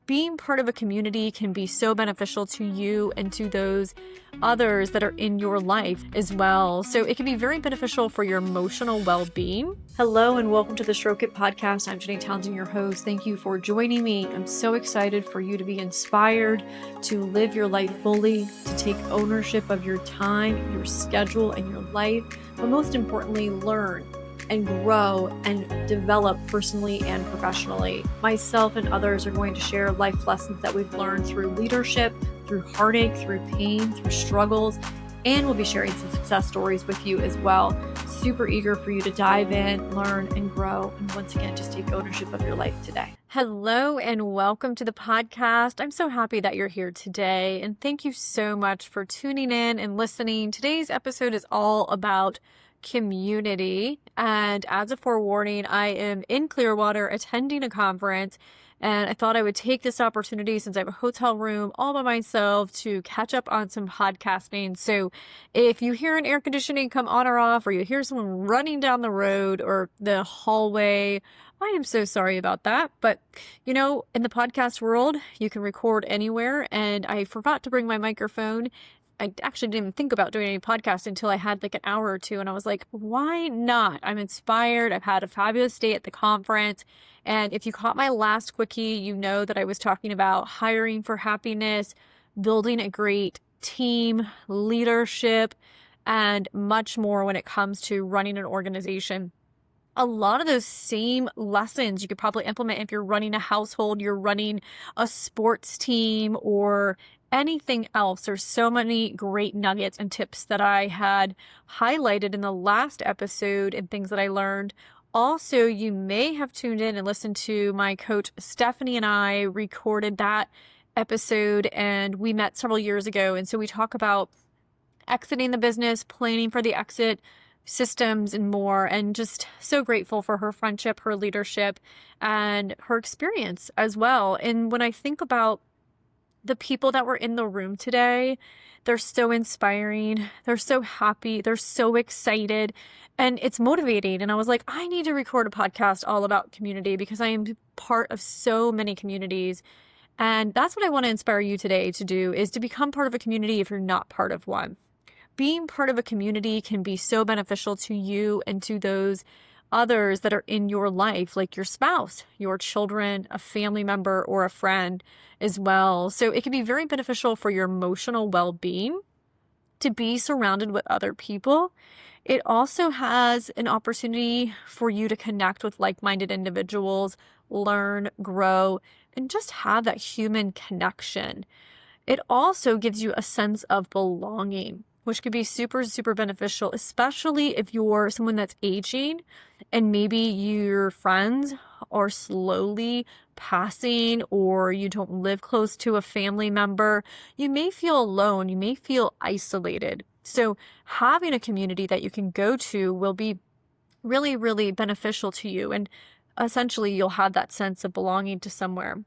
being part of a community can be so beneficial to you and to those others that are in your life as well. So it can be very beneficial for your emotional well-being. Hello and welcome to the Stroke It podcast. I'm Jenny Townsend, your host. Thank you for joining me. I'm so excited for you to be inspired to live your life fully, to take ownership of your time, your schedule, and your life, but most importantly, learn and grow and develop personally and professionally. Myself and others are going to share life lessons that we've learned through leadership, through heartache, through pain, through struggles, and we'll be sharing some success stories with you as well. Super eager for you to dive in, learn, and grow, and once again, just take ownership of your life today. Hello and welcome to the podcast. I'm so happy that you're here today, and thank you so much for tuning in and listening. Today's episode is all about community. And as a forewarning, I am in Clearwater attending a conference, and I thought I would take this opportunity since I have a hotel room all by myself to catch up on some podcasting. So if you hear an air conditioning come on or off, or you hear someone running down the road or the hallway, I am so sorry about that. But you know, in the podcast world, you can record anywhere, and I forgot to bring my microphone. I actually didn't even think about doing any podcast until I had like an hour or two, and I was like, why not? I'm inspired. I've had a fabulous day at the conference. And if you caught my last quickie, you know that I was talking about hiring for happiness, building a great team, leadership, and much more when it comes to running an organization. A lot of those same lessons you could probably implement if you're running a household, you're running a sports team, or anything else. There's so many great nuggets and tips that I had highlighted in the last episode and things that I learned. Also, you may have tuned in and listened to my coach Stephanie and I recorded that episode, and we met several years ago. And so we talk about exiting the business, planning for the exit, systems, and more. And just so grateful for her friendship, her leadership, and her experience as well. And when I think about the people that were in the room today, they're so inspiring. They're so happy. They're so excited, and it's motivating. And I was like, I need to record a podcast all about community because I am part of so many communities. And that's what I want to inspire you today to do, is to become part of a community if you're not part of one. Being part of a community can be so beneficial to you and to those others that are in your life, like your spouse, your children, a family member, or a friend as well. So it can be very beneficial for your emotional well-being to be surrounded with other people. It also has an opportunity for you to connect with like-minded individuals, learn, grow, and just have that human connection. It also gives you a sense of belonging, which could be super, super beneficial, especially if you're someone that's aging and maybe your friends are slowly passing, or you don't live close to a family member. You may feel alone. You may feel isolated. So having a community that you can go to will be really, really beneficial to you. And essentially, you'll have that sense of belonging to somewhere.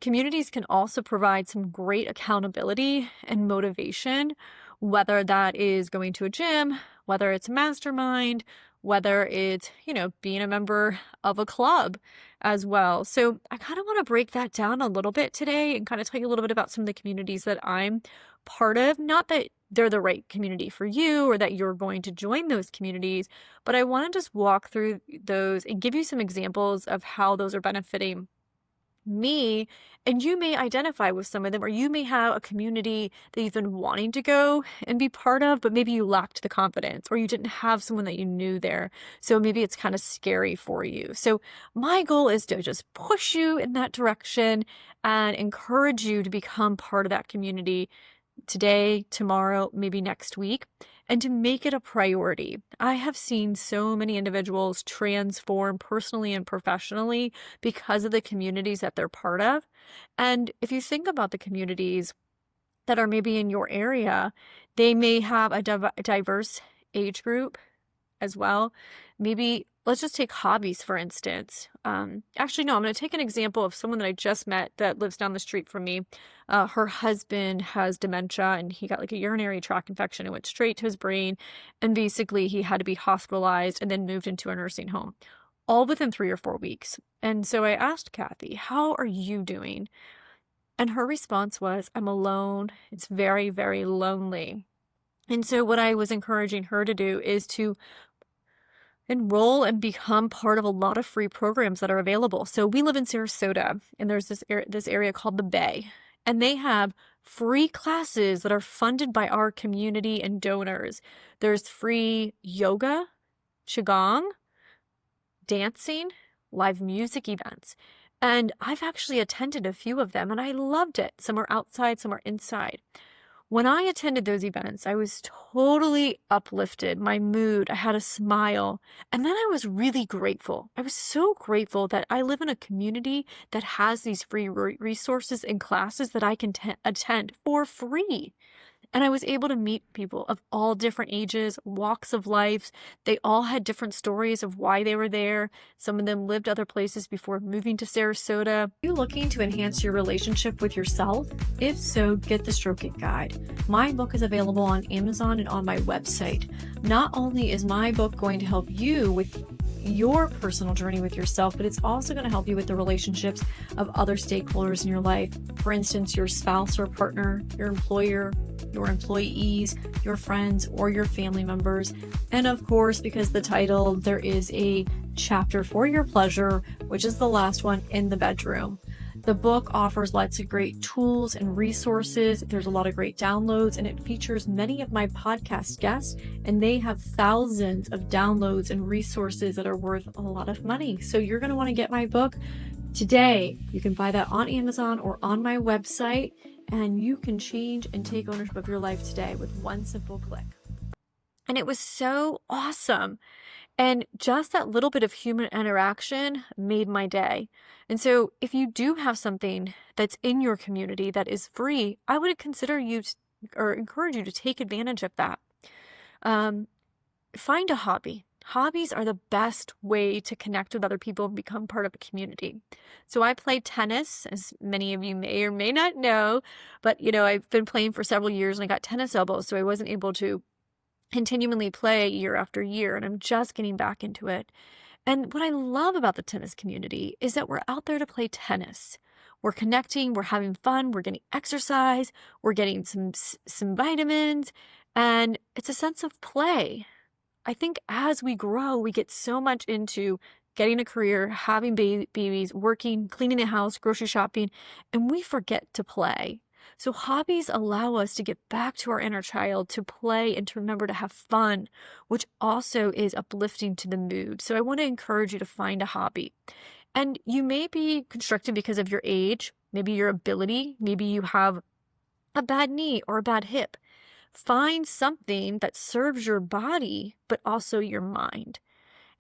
Communities can also provide some great accountability and motivation, whether that is going to a gym, whether it's a mastermind, whether it's, being a member of a club as well. So I kind of want to break that down a little bit today and kind of tell you a little bit about some of the communities that I'm part of. Not that they're the right community for you or that you're going to join those communities, but I want to just walk through those and give you some examples of how those are benefiting me, and you may identify with some of them, or you may have a community that you've been wanting to go and be part of, but maybe you lacked the confidence, or you didn't have someone that you knew there. So maybe it's kind of scary for you. So my goal is to just push you in that direction and encourage you to become part of that community today, tomorrow, maybe next week, and to make it a priority. I have seen so many individuals transform personally and professionally because of the communities that they're part of. And if you think about the communities that are maybe in your area, they may have a diverse age group as well. Maybe let's just take hobbies, for instance. Actually, no, I'm going to take an example of someone that I just met that lives down the street from me. Her husband has dementia, and he got like a urinary tract infection. It went straight to his brain, and basically he had to be hospitalized and then moved into a nursing home. all within 3 or 4 weeks. And so I asked Kathy, how are you doing? And her response was, I'm alone. It's very, very lonely. And so what I was encouraging her to do is to enroll and become part of a lot of free programs that are available. So we live in Sarasota, and there's this area called the Bay, and they have free classes that are funded by our community and donors. There's free yoga, qigong, dancing, live music events. And I've actually attended a few of them, and I loved it. Some are outside, some are inside. When I attended those events, I was totally uplifted. My mood, I had a smile. And then I was really grateful. I was so grateful that I live in a community that has these free resources and classes that I can attend for free. And I was able to meet people of all different ages, walks of life. They all had different stories of why they were there. Some of them lived other places before moving to Sarasota. Are you looking to enhance your relationship with yourself? If so, get the Stroke It Guide. My book is available on Amazon and on my website. Not only is my book going to help you with your personal journey with yourself, but it's also going to help you with the relationships of other stakeholders in your life. For instance, your spouse or partner, your employer, your employees, your friends, or your family members. And of course, because the title, there is a chapter for your pleasure, which is the last one, in the bedroom. The book offers lots of great tools and resources. There's a lot of great downloads, and it features many of my podcast guests, and they have thousands of downloads and resources that are worth a lot of money. So you're going to want to get my book today. You can buy that on Amazon or on my website, and you can change and take ownership of your life today with one simple click. And it was so awesome. And just that little bit of human interaction made my day. And so if you do have something that's in your community that is free, I would consider you or encourage you to take advantage of that. Find a hobby. Hobbies are the best way to connect with other people and become part of a community. So I play tennis, as many of you may or may not know, but I've been playing for several years and I got tennis elbow, so I wasn't able to continually play year after year, and I'm just getting back into it. And what I love about the tennis community is that we're out there to play tennis. We're connecting, we're having fun, we're getting exercise, we're getting some vitamins, and it's a sense of play. I think as we grow, we get so much into getting a career, having babies, working, cleaning the house, grocery shopping, and we forget to play. So hobbies allow us to get back to our inner child, to play, and to remember to have fun, which also is uplifting to the mood. So I want to encourage you to find a hobby. And you may be constricted because of your age, maybe your ability, maybe you have a bad knee or a bad hip. Find something that serves your body, but also your mind.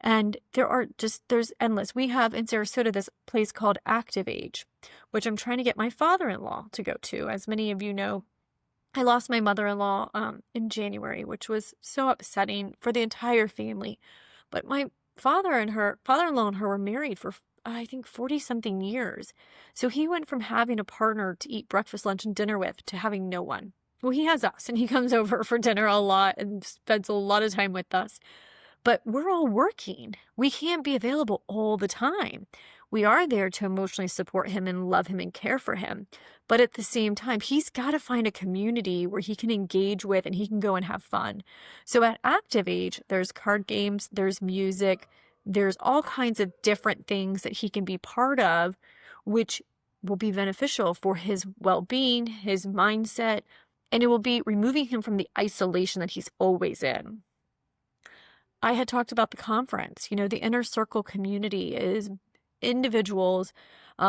And there's endless. We have in Sarasota this place called Active Age, which I'm trying to get my father-in-law to go to. As many of you know, I lost my mother-in-law in January, which was so upsetting for the entire family. But my father-in-law and her were married for, I think, 40-something years. So he went from having a partner to eat breakfast, lunch, and dinner with to having no one. Well, he has us, and he comes over for dinner a lot and spends a lot of time with us. But we're all working. We can't be available all the time. We are there to emotionally support him and love him and care for him. But at the same time, he's got to find a community where he can engage with and he can go and have fun. So at Active Age, there's card games, there's music, there's all kinds of different things that he can be part of, which will be beneficial for his well-being, his mindset, and it will be removing him from the isolation that he's always in. I had talked about the conference. The inner circle community is individuals,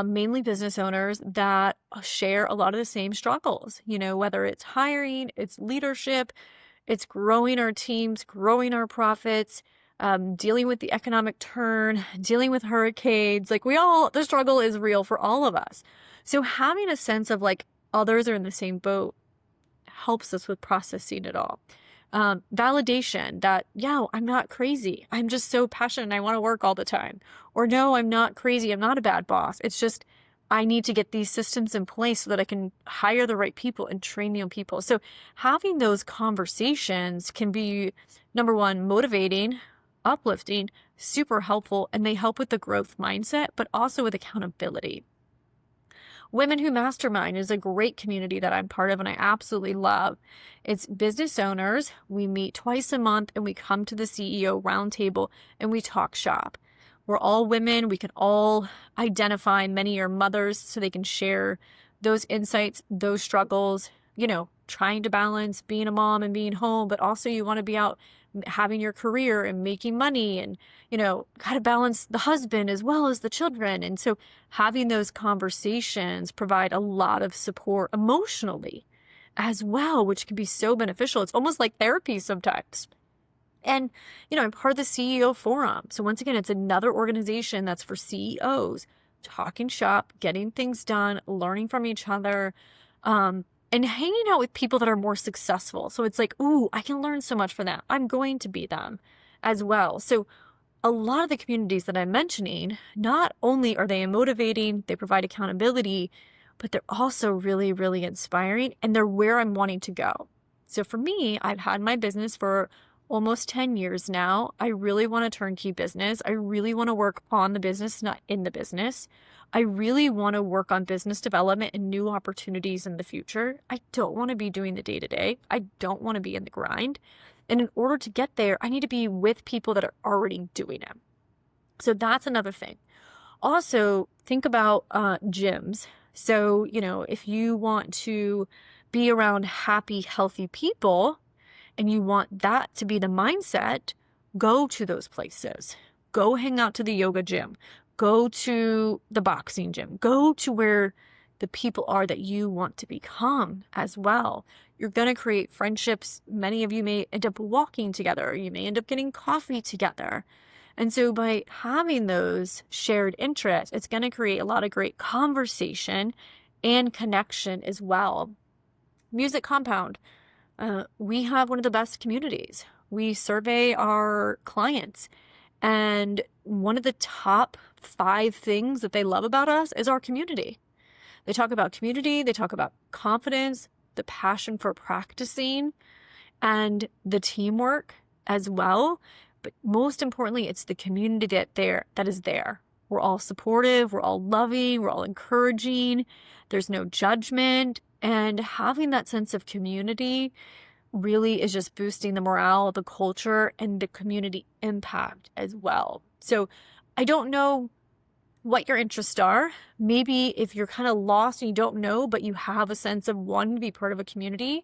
mainly business owners, that share a lot of the same struggles. Whether it's hiring, it's leadership, it's growing our teams, growing our profits, dealing with the economic turn, dealing with hurricanes. The struggle is real for all of us. So having a sense of others are in the same boat helps us with processing it all. Validation that, I'm not crazy. I'm just so passionate and I want to work all the time. Or no, I'm not crazy. I'm not a bad boss. It's just, I need to get these systems in place so that I can hire the right people and train the people. So having those conversations can be, number one, motivating, uplifting, super helpful, and they help with the growth mindset, but also with accountability. Women Who Mastermind is a great community that I'm part of and I absolutely love. It's business owners. We meet twice a month and we come to the CEO roundtable and we talk shop. We're all women. We can all identify. Many are mothers, so they can share those insights, those struggles, trying to balance being a mom and being home, but also you want to be out having your career and making money and, got to balance the husband as well as the children. And so having those conversations provide a lot of support emotionally as well, which can be so beneficial. It's almost like therapy sometimes. And, I'm part of the CEO Forum. So once again, it's another organization that's for CEOs, talking shop, getting things done, learning from each other, and hanging out with people that are more successful. So it's like, ooh, I can learn so much from them. I'm going to be them as well. So a lot of the communities that I'm mentioning, not only are they motivating, they provide accountability, but they're also really, really inspiring and they're where I'm wanting to go. So for me, I've had my business for almost 10 years now. I really want a turnkey business. I really want to work on the business, not in the business. I really want to work on business development and new opportunities in the future. I don't want to be doing the day-to-day. I don't want to be in the grind. And in order to get there, I need to be with people that are already doing it. So that's another thing. Also, think about gyms. So, if you want to be around happy, healthy people, and you want that to be the mindset, go to those places. Go hang out to the yoga gym. Go to the boxing gym. Go to where the people are that you want to become as well. You're going to create friendships. Many of you may end up walking together. You may end up getting coffee together. And so by having those shared interests, it's going to create a lot of great conversation and connection as well. Music Compound. We have one of the best communities. We survey our clients, and one of the top 5 things that they love about us is our community. They talk about community, they talk about confidence, the passion for practicing, and the teamwork as well. But most importantly, it's the community that is there. We're all supportive, we're all loving, we're all encouraging. There's no judgment. And having that sense of community really is just boosting the morale, the culture, and the community impact as well. So I don't know what your interests are. Maybe if you're kind of lost and you don't know, but you have a sense of wanting to be part of a community,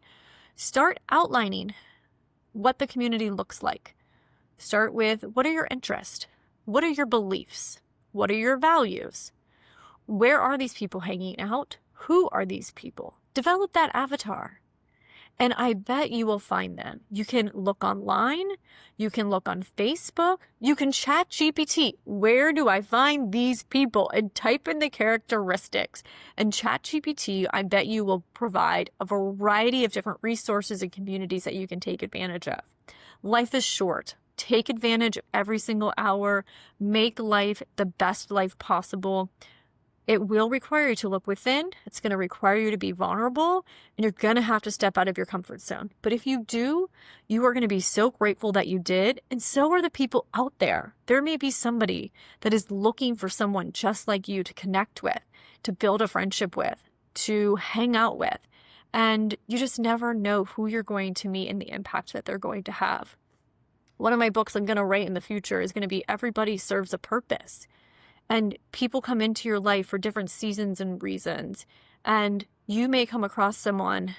start outlining what the community looks like. Start with, what are your interests? What are your beliefs? What are your values? Where are these people hanging out? Who are these people? Develop that avatar. And I bet you will find them. You can look online. You can look on Facebook. You can chat GPT. Where do I find these people? And type in the characteristics. And chat GPT, I bet you will provide a variety of different resources and communities that you can take advantage of. Life is short. Take advantage of every single hour. Make life the best life possible. It will require you to look within. It's going to require you to be vulnerable, and you're going to have to step out of your comfort zone. But if you do, you are going to be so grateful that you did, and so are the people out there. There may be somebody that is looking for someone just like you to connect with, to build a friendship with, to hang out with, and you just never know who you're going to meet and the impact that they're going to have. One of my books I'm going to write in the future is going to be Everybody Serves a Purpose. And people come into your life for different seasons and reasons. And you may come across someone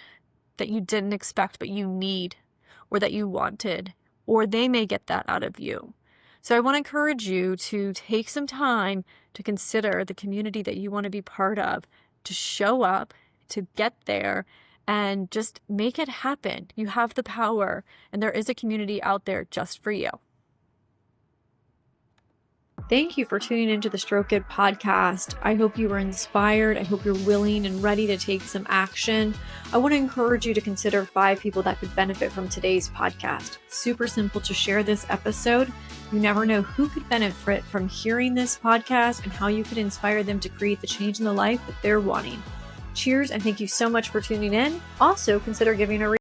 that you didn't expect, but you need, or that you wanted, or they may get that out of you. So I want to encourage you to take some time to consider the community that you want to be part of, to show up, to get there, and just make it happen. You have the power, and there is a community out there just for you. Thank you for tuning into the Stroke It podcast. I hope you were inspired. I hope you're willing and ready to take some action. I want to encourage you to consider 5 people that could benefit from today's podcast. Super simple to share this episode. You never know who could benefit from hearing this podcast and how you could inspire them to create the change in the life that they're wanting. Cheers, and thank you so much for tuning in. Also, consider giving a